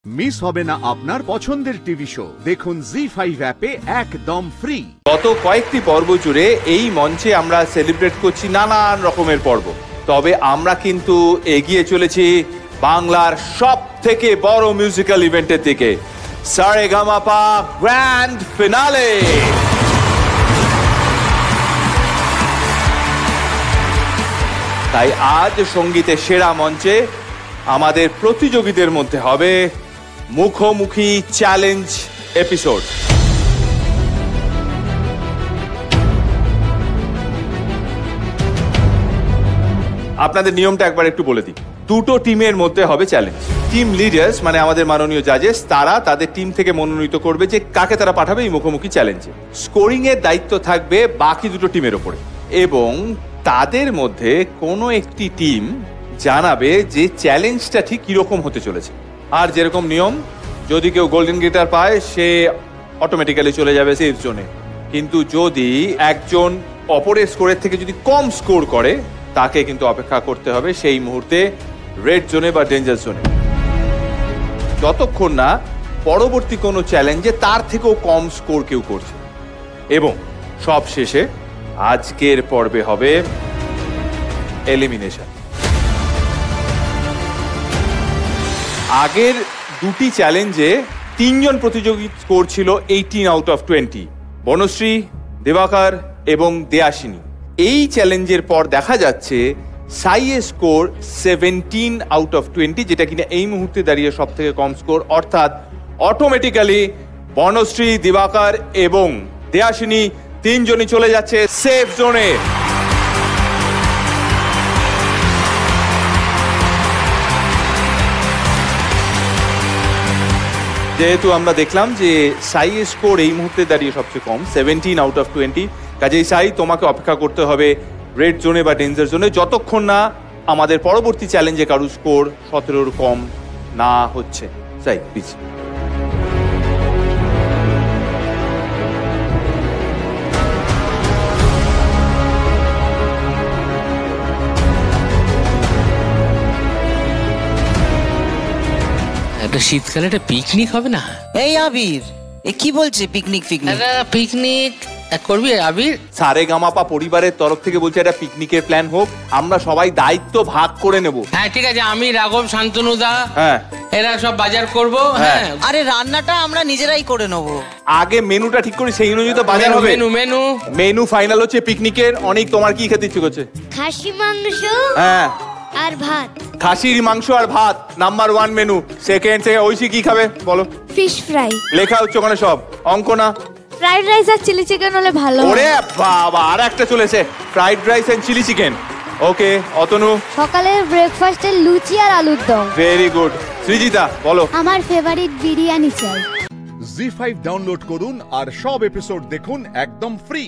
Miss হবে না আপনার পছন্দের টিভি শো। দেখুন জি5 অ্যাপে একদম ফ্রি। গত কয়েকটি পর্ব জুড়ে এই মঞ্চে আমরা সেলিব্রেট করছি নানান রকমের পর্ব, তবে আমরা কিন্তু এগিয়ে চলেছি বাংলার সব থেকে বড় মিউজিক্যাল ইভেন্টের দিকে, সারেগামাপা গ্র্যান্ড ফিনালে। তাই আজ সঙ্গীতের সেরা মঞ্চে আমাদের প্রতিযোগীদের মধ্যে হবে মুখোমুখি চ্যালেঞ্জ এপিসোড। আপনাদের নিয়মটা একবার একটু বলে দিই। দুটো টিমের মধ্যে হবে চ্যালেঞ্জ। টিম লিডার্স মানে আমাদের মাননীয় জাজেস, তারা তাদের টিম থেকে মনোনীত করবে যে কাকে তারা পাঠাবে এই মুখোমুখি চ্যালেঞ্জে। স্কোরিং এর দায়িত্ব থাকবে বাকি দুটো টিমের ওপরে, এবং তাদের মধ্যে কোনো একটি টিম জানাবে যে চ্যালেঞ্জটা ঠিক কিরকম হতে চলেছে। আর যেরকম নিয়ম, যদি কেউ গোল্ডেন গিটার পায় সে অটোমেটিক্যালি চলে যাবে সেফ জোনে, কিন্তু যদি একজন অপরের স্কোরের থেকে যদি কম স্কোর করে তাকে কিন্তু অপেক্ষা করতে হবে সেই মুহূর্তে রেড জোনে বা ডেঞ্জার জোনে, যতক্ষণ না পরবর্তী কোনো চ্যালেঞ্জে তার থেকেও কম স্কোর কেউ করছে। এবং সব শেষে আজকের পর্বে হবে এলিমিনেশন। আগের দুটি চ্যালেঞ্জে তিনজন প্রতিযোগী স্কোর ছিল 18 আউট অফ 20, বনশ্রী, দিবাকর এবং দেয়াশিনী। এই চ্যালেঞ্জের পর দেখা যাচ্ছে সাইয়ের স্কোর 17 আউট অফ 20, যেটা কিনা এই মুহূর্তে দাঁড়িয়ে সব থেকে কম স্কোর। অর্থাৎ অটোমেটিক্যালি বনশ্রী, দিবাকর এবং দেয়াশিনী তিনজনই চলে যাচ্ছে সেফ জোনে। যেহেতু আমরা দেখলাম যে সাইয়ের স্কোর এই মুহূর্তে দাঁড়িয়ে সবচেয়ে কম 17 আউট অফ 20, কাজেই সাই তোমাকে অপেক্ষা করতে হবে রেড জোনে বা ডেঞ্জার জোনে যতক্ষণ না আমাদের পরবর্তী চ্যালেঞ্জে কারো স্কোর 17-র কম না হচ্ছে। সাই প্লিজ। একটা শীতকালে একটা পিকনিক হবে না? এই আবির, এ কি বলছে পিকনিক? পিকনিক করবি আবির? সারেগামাপা পরিবারের তরফ থেকে বলছে একটা পিকনিকের প্ল্যান হোক, আমরা সবাই দায়িত্ব ভাগ করে নেব। হ্যাঁ ঠিক আছে, আমি রাঘব, শান্তনুদা, হ্যাঁ এরা সব বাজার করব। হ্যাঁ আরে রান্নাটা আমরা নিজেরাই করে নেব। আগে মেনুটা ঠিক করি, সেই অনুযায়ী তো বাজার হবে। মেনু ফাইনাল হচ্ছে পিকনিকের। অনেক তোমার কি খেতে ইচ্ছে করছে? খাসি মাংস হ্যাঁ আর ভাত। খাসির মাংস আর ভাত নাম্বার 1 মেনু। সেকেন্ড ঐশী কি খাবে বলো? Fish fry. লেখা হচ্ছে ওখানে সব, অঙ্ক না। ফ্রাইড রাইস আর চিলি চিকেন হলে ভালো। ওরে বাবা, আর একটা চলেছে, fried rice and chilli chicken. Okay Atanu? সকালের ব্রেকফাস্টে লুচি আর আলুর দম। Very good. সৃজিতা বলো? আমার ফেভারিট বিরিয়ানি চাই। জি5 ডাউনলোড করুন আর সব এপিসোড দেখুন একদম ফ্রি।